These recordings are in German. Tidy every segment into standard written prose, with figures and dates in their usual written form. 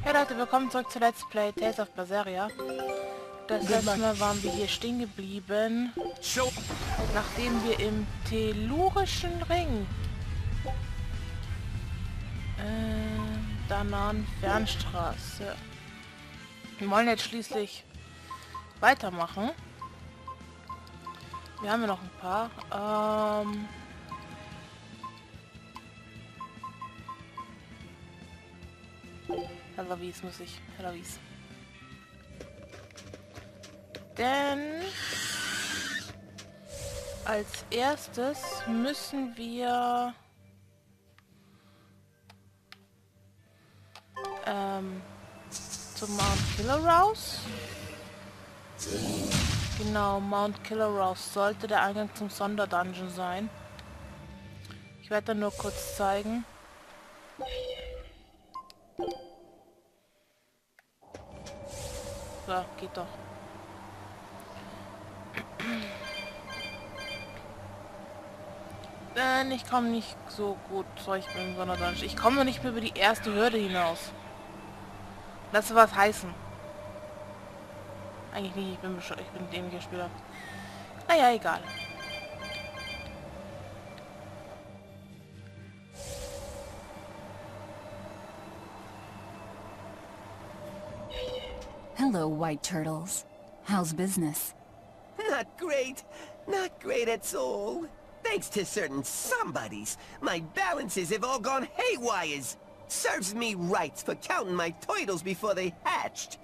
Hey Leute, willkommen zurück zu Let's Play Tales of Berseria. Das letzte Mal waren wir hier stehen geblieben, nachdem wir im tellurischen Ring der nahen Fernstraße. Wir wollen jetzt schließlich weitermachen. Wir haben ja noch ein paar. Hellawies muss ich. Hellawies. Denn als erstes müssen wir zum Mount Killer raus. Genau, Mount Killer raus sollte der Eingang zum Sonderdungeon sein. Ich werde dann nur kurz zeigen. So, geht doch. Ich komme nicht so gut zurecht mit dem Sonderdungeon. Ich komme noch nicht mehr über die erste Hürde hinaus. Lass was heißen. Eigentlich nicht, ich bin ein dämlicher Spieler. Naja, egal. Hello, white turtles. How's business? Not great. Not great at all. Thanks to certain somebodies, my balances have all gone haywires. Serves me right for counting my turtles before they hatched.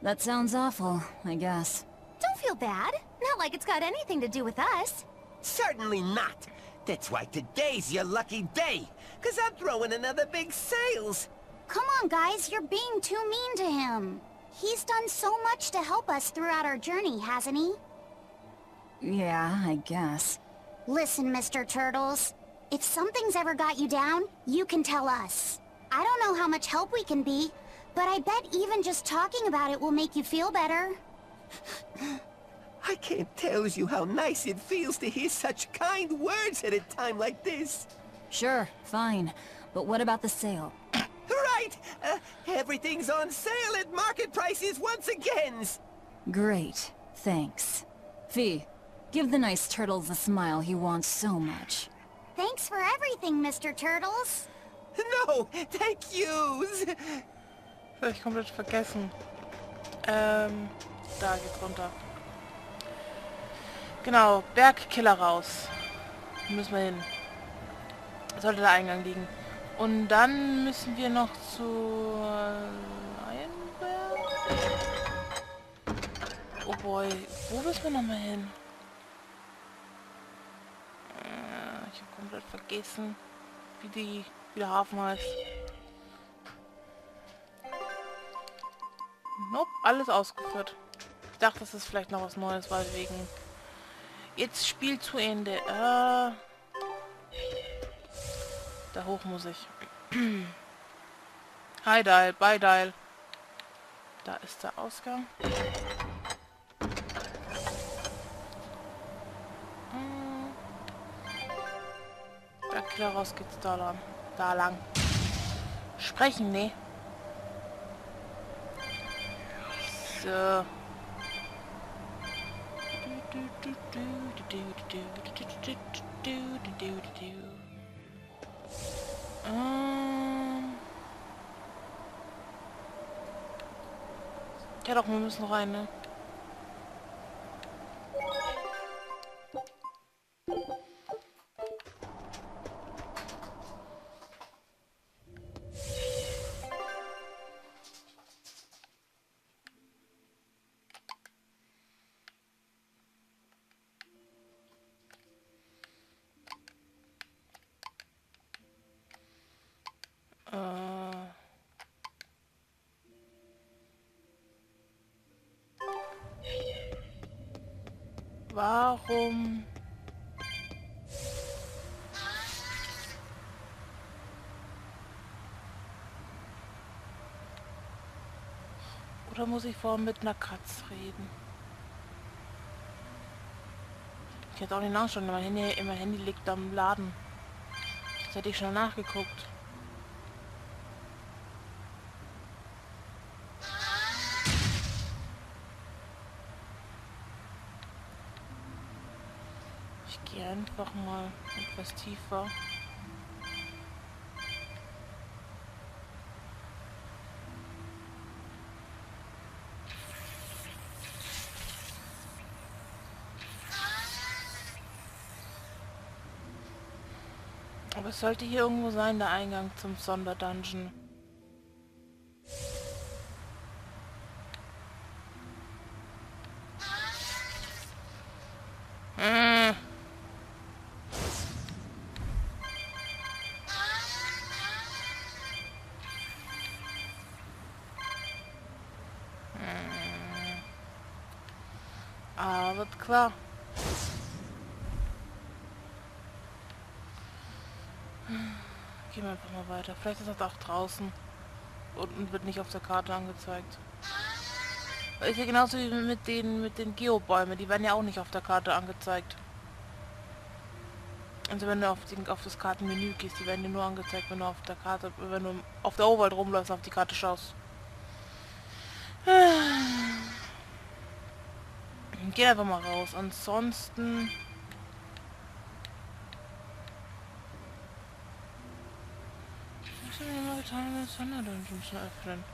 That sounds awful, I guess. Don't feel bad. Not like it's got anything to do with us. Certainly not. That's why today's your lucky day. 'Cause I'm throwing another big sales. Come on, guys. You're being too mean to him. He's done so much to help us throughout our journey, hasn't he? Yeah, I guess. Listen, Mr. Turtles. If something's ever got you down, you can tell us. I don't know how much help we can be, but I bet even just talking about it will make you feel better. I can't tell you how nice it feels to hear such kind words at a time like this. Sure, fine. But what about the sale? Right! Everything's on sale at market prices once again! Great, thanks. Fee, give the nice turtles the smile he wants so much. Thanks for everything, Mr. Turtles. No, thank yous! Das hab ich komplett vergessen. Da geht's runter. Genau, Bergkiller raus. Müssen wir hin. Sollte der Eingang liegen. Und dann müssen wir noch zu Lionberg. Oh boy, wo müssen wir nochmal hin? Ich habe komplett vergessen, wie der Hafen heißt. Nope, alles ausgeführt. Ich dachte, das ist vielleicht noch was Neues, weil wegen jetzt Spiel zu Ende. Da hoch muss ich. Hi Dial, bye Dial. Da ist der Ausgang. Bergkiller raus geht's da lang. Da lang. Sprechen, ne? So. Ja doch, wir müssen rein, ne? Warum? Oder muss ich vorher mit einer Katz reden? Ich hätte auch nicht nachschauen, mein Handy liegt am Laden. Das hätte ich schon nachgeguckt. Ich gehe einfach mal etwas tiefer. Aber es sollte hier irgendwo sein, der Eingang zum Sonderdungeon. Ah, wird klar. Gehen wir einfach mal weiter. Vielleicht ist das auch draußen. Unten wird nicht auf der Karte angezeigt. Ist ja genauso wie mit den Geobäumen. Die werden ja auch nicht auf der Karte angezeigt. Also wenn du auf das Kartenmenü gehst, die werden dir nur angezeigt, wenn du auf der Karte, wenn du auf der Overworld rumläufst und auf die Karte schaust. Geh einfach mal raus. Ansonsten... Was haben wir mal getan, das Sonderdungeon zu öffnen?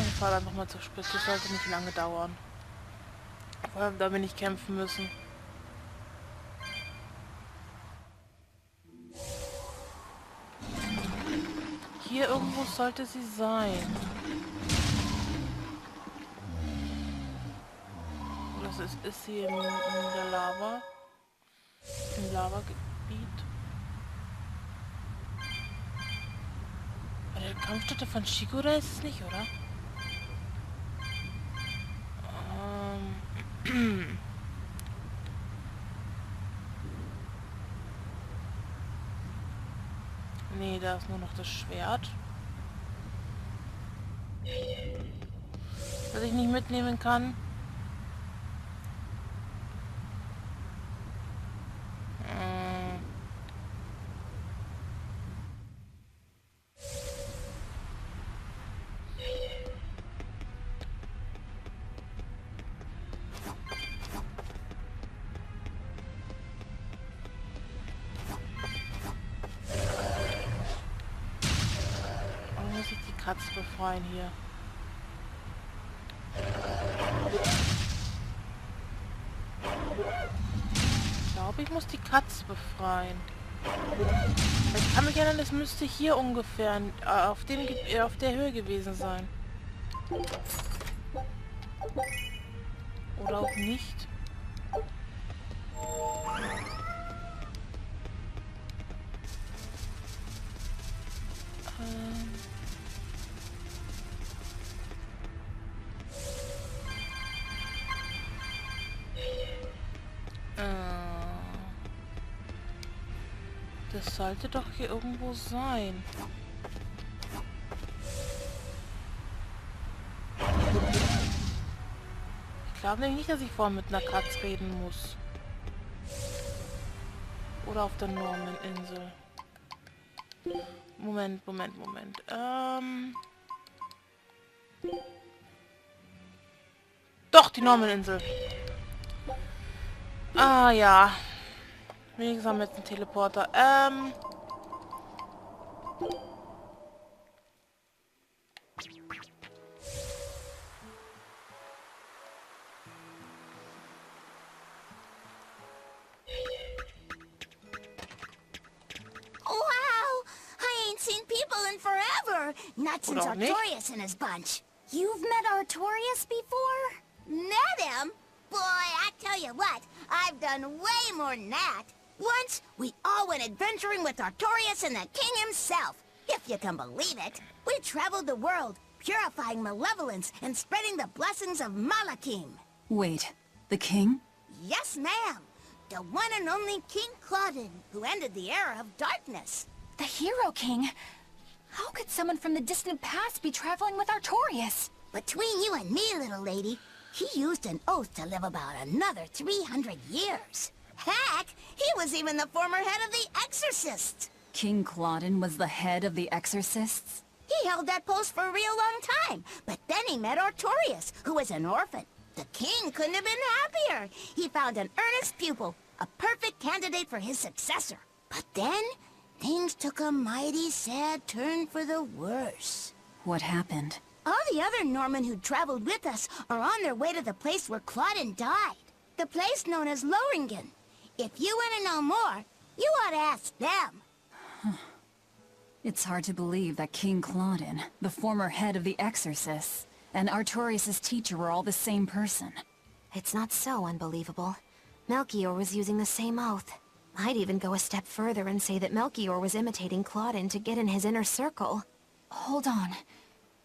Ich fahre einfach mal zur Spitze. Das sollte nicht lange dauern. Vor allem, da wir nicht kämpfen müssen. Hier irgendwo sollte sie sein. Oder ist sie in der Lava? Im Lavagebiet? Bei der Kampfstätte von Shigura ist es nicht, oder? Nee, da ist nur noch das Schwert. Das ich nicht mitnehmen kann. Muss ich die Katz befreien hier. Ich glaube, ich muss die Katz befreien. Ich kann mich erinnern, es müsste hier ungefähr auf der Höhe gewesen sein. Oder auch nicht. Das sollte doch hier irgendwo sein. Ich glaube nämlich nicht, dass ich vorher mit einer Katz reden muss. Oder auf der Normaninsel. Moment. Doch, die Normaninsel. Ah, ja. Wenigstens haben wir jetzt einen Teleporter. Nuts and Sartorius and his bunch. You've met Artorias before? Met him? Boy, I tell you what, I've done way more than that. Once, we all went adventuring with Artorias and the king himself. If you can believe it, we traveled the world, purifying malevolence and spreading the blessings of Malakim. Wait, the king? Yes, ma'am. The one and only King Claudin, who ended the era of darkness. The Hero King? How could someone from the distant past be traveling with Artorias? Between you and me, little lady, he used an oath to live about another 300 years. Heck, he was even the former head of the Exorcists. King Claudin was the head of the Exorcists? He held that post for a real long time, but then he met Artorias, who was an orphan. The king couldn't have been happier. He found an earnest pupil, a perfect candidate for his successor. But then, things took a mighty sad turn for the worse. What happened? All the other Norman who traveled with us are on their way to the place where Claudin died. The place known as Lohringen. If you want to know more, you ought to ask them. It's hard to believe that King Claudin, the former head of the Exorcists, and Artorias' teacher were all the same person. It's not so unbelievable. Melchior was using the same oath. I'd even go a step further and say that Melchior was imitating Claudin to get in his inner circle. Hold on.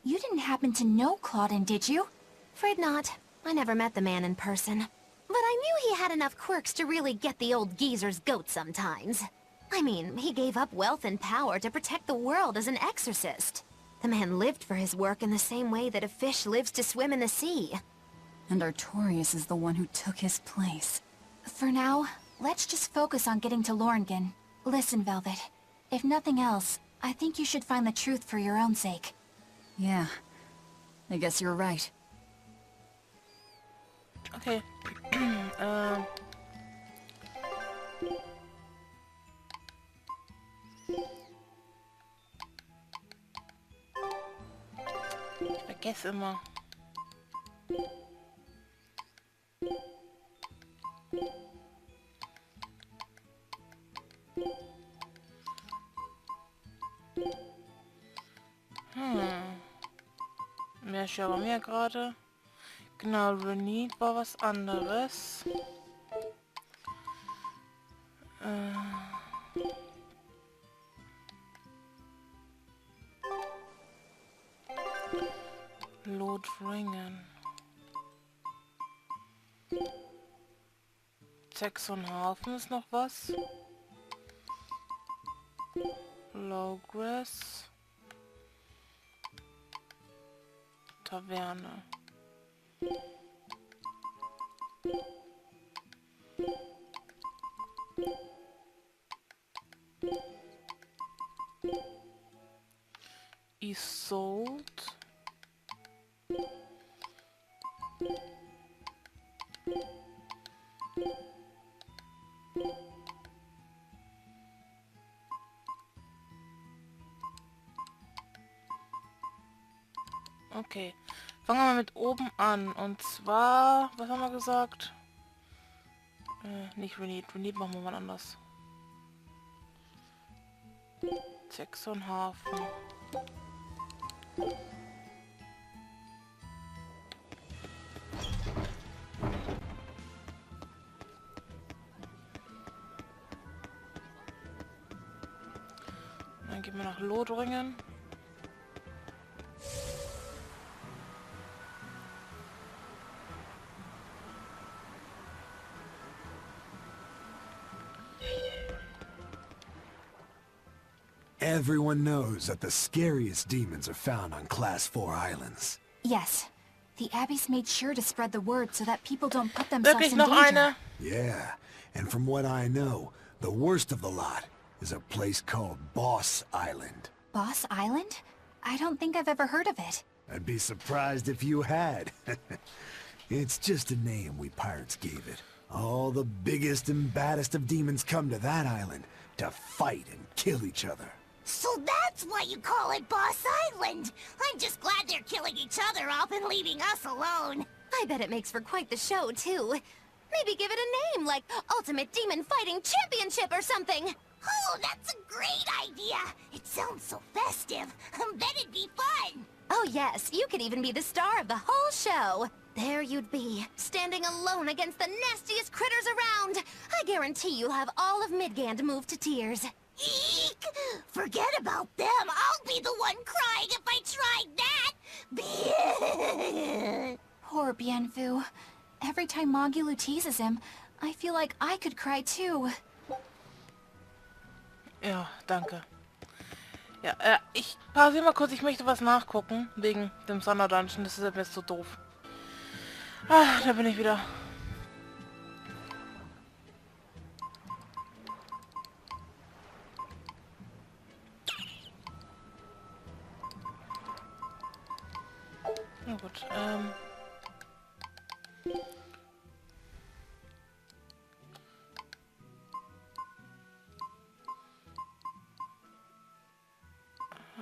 You didn't happen to know Claudin, did you? Afraid not. I never met the man in person. But I knew he had enough quirks to really get the old geezer's goat sometimes. I mean, he gave up wealth and power to protect the world as an exorcist. The man lived for his work in the same way that a fish lives to swim in the sea. And Artorias is the one who took his place. For now, let's just focus on getting to Lohringen. Listen, Velvet. If nothing else, I think you should find the truth for your own sake. Yeah. I guess you're right. Okay. Ich vergesse immer. Mehr schauen wir gerade. Genau, Renit war was anderes. Lohringen. Saxonhafen ist noch was. Lowgrass. Taverne. Isolde. Okay, fangen wir mal mit oben an. Und zwar, was haben wir gesagt? Nicht Renit. Renit machen wir mal anders. Saxonhafen. Dann gehen wir nach Lohringen. Everyone knows that the scariest demons are found on Class 4 islands. Yes. The Abbeys made sure to spread the word so that people don't put themselves Wirklich in noch danger. eine? Yeah, and from what I know, the worst of the lot is a place called Boss Island. Boss Island? I don't think I've ever heard of it. I'd be surprised if you had. It's just a name we pirates gave it. All the biggest and baddest of demons come to that island to fight and kill each other. So that's why you call it Boss Island. I'm just glad they're killing each other off and leaving us alone. I bet it makes for quite the show, too. Maybe give it a name, like Ultimate Demon Fighting Championship or something. Oh, that's a great idea. It sounds so festive. Bet it'd be fun. Oh yes, you could even be the star of the whole show. There you'd be, standing alone against the nastiest critters around. I guarantee you'll have all of Midgand moved to tears. Eek! Forget about them. I'll be the one crying if I tried that. Poor Bienfu. Every time Mogulu teases him, I feel like I could cry too. Ja, danke. Ja, ich pausiere mal kurz. Ich möchte was nachgucken. Wegen dem Sonderdungeon. Das ist mir jetzt so doof. Ah, da bin ich wieder. Na gut,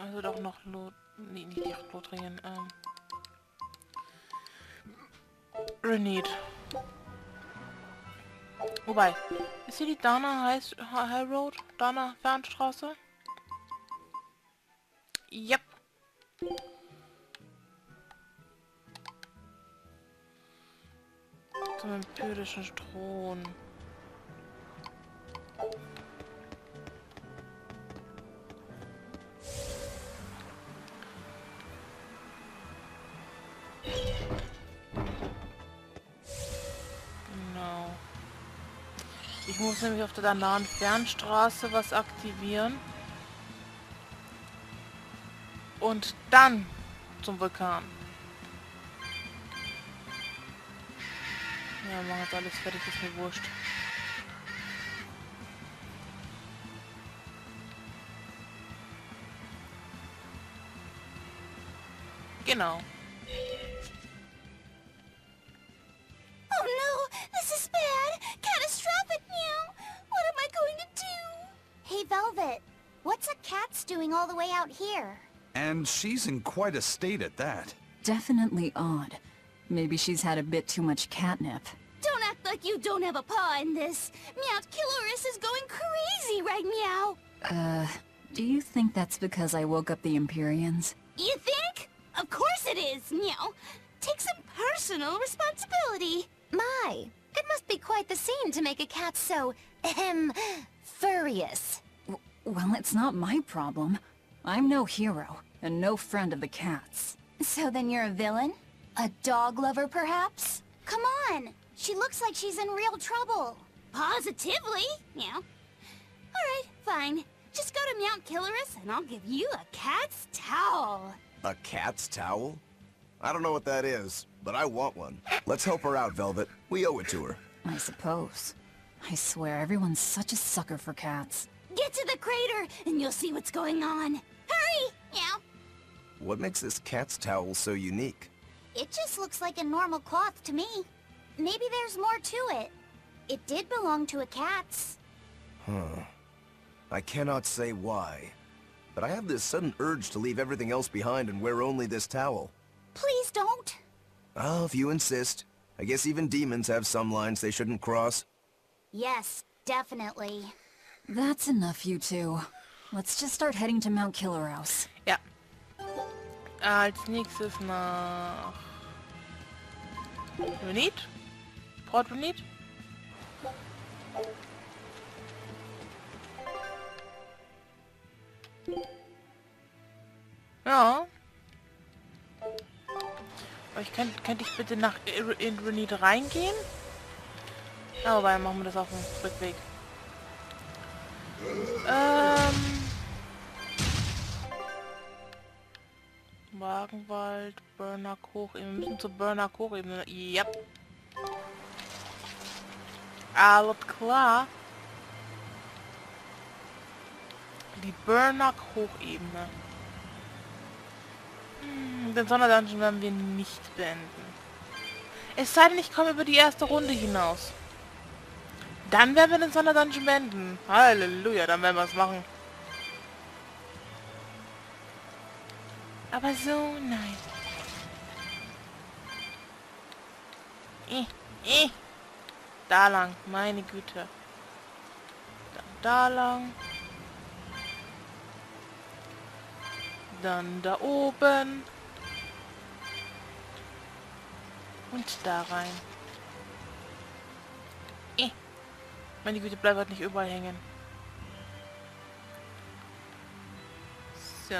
also doch noch Lot... Nee, nicht die Lothringen, Renit. Wobei, ist hier die Dana High Road? Dana Fernstraße? Yep. Zum empirischen Thron. Genau. Ich muss nämlich auf der nahen Fernstraße was aktivieren. Und dann zum Vulkan. Ja, wir machen jetzt alles fertig, ist mir wurscht. Genau. Oh no, this is bad. Catastrophic now. What am I going to do? Hey, Velvet. What's a Katz doing all the way out here? And she's in quite a state at that. Definitely odd. Maybe she's had a bit too much catnip. Don't act like you don't have a paw in this. Meowth Killeris is going crazy right meow. Do you think that's because I woke up the Empyreans? You think? Of course it is, meow. Take some personal responsibility. My, it must be quite the scene to make a cat so, furious. Well, it's not my problem. I'm no hero, and no friend of the Katz. So then you're a villain? A dog lover, perhaps? Come on. She looks like she's in real trouble. Positively, meow. Alright, fine. Just go to Meowth Killeris and I'll give you a cat's towel. A cat's towel? I don't know what that is, but I want one. Let's help her out, Velvet. We owe it to her. I suppose. I swear, everyone's such a sucker for cats. Get to the crater and you'll see what's going on. Hurry, meow. What makes this cat's towel so unique? It just looks like a normal cloth to me. Maybe there's more to it. It did belong to a cat's. Huh. I cannot say why, but I have this sudden urge to leave everything else behind and wear only this towel. Please don't. Oh, if you insist. I guess even demons have some lines they shouldn't cross. Yes, definitely. That's enough, you two. Let's just start heading to Mount Killerhouse. Ja. Als nächstes nach... Renit? Port Renit? Ja. Aber ich könnte ich bitte nach in Renit reingehen? Ja, wobei, machen wir das auf dem Rückweg. Wagenwald, Burnack Hochebene. Wir müssen zur Burnack Hochebene. Yep. Alles klar. Die Burnack Hochebene. Den Sonderdungeon werden wir nicht beenden. Es sei denn, ich komme über die erste Runde hinaus. Dann werden wir den Sonderdungeon beenden. Halleluja, dann werden wir es machen. Aber so, nein. Da lang, meine Güte. Dann da lang. Dann da oben. Und da rein. Meine Güte, bleibt halt nicht überall hängen. So.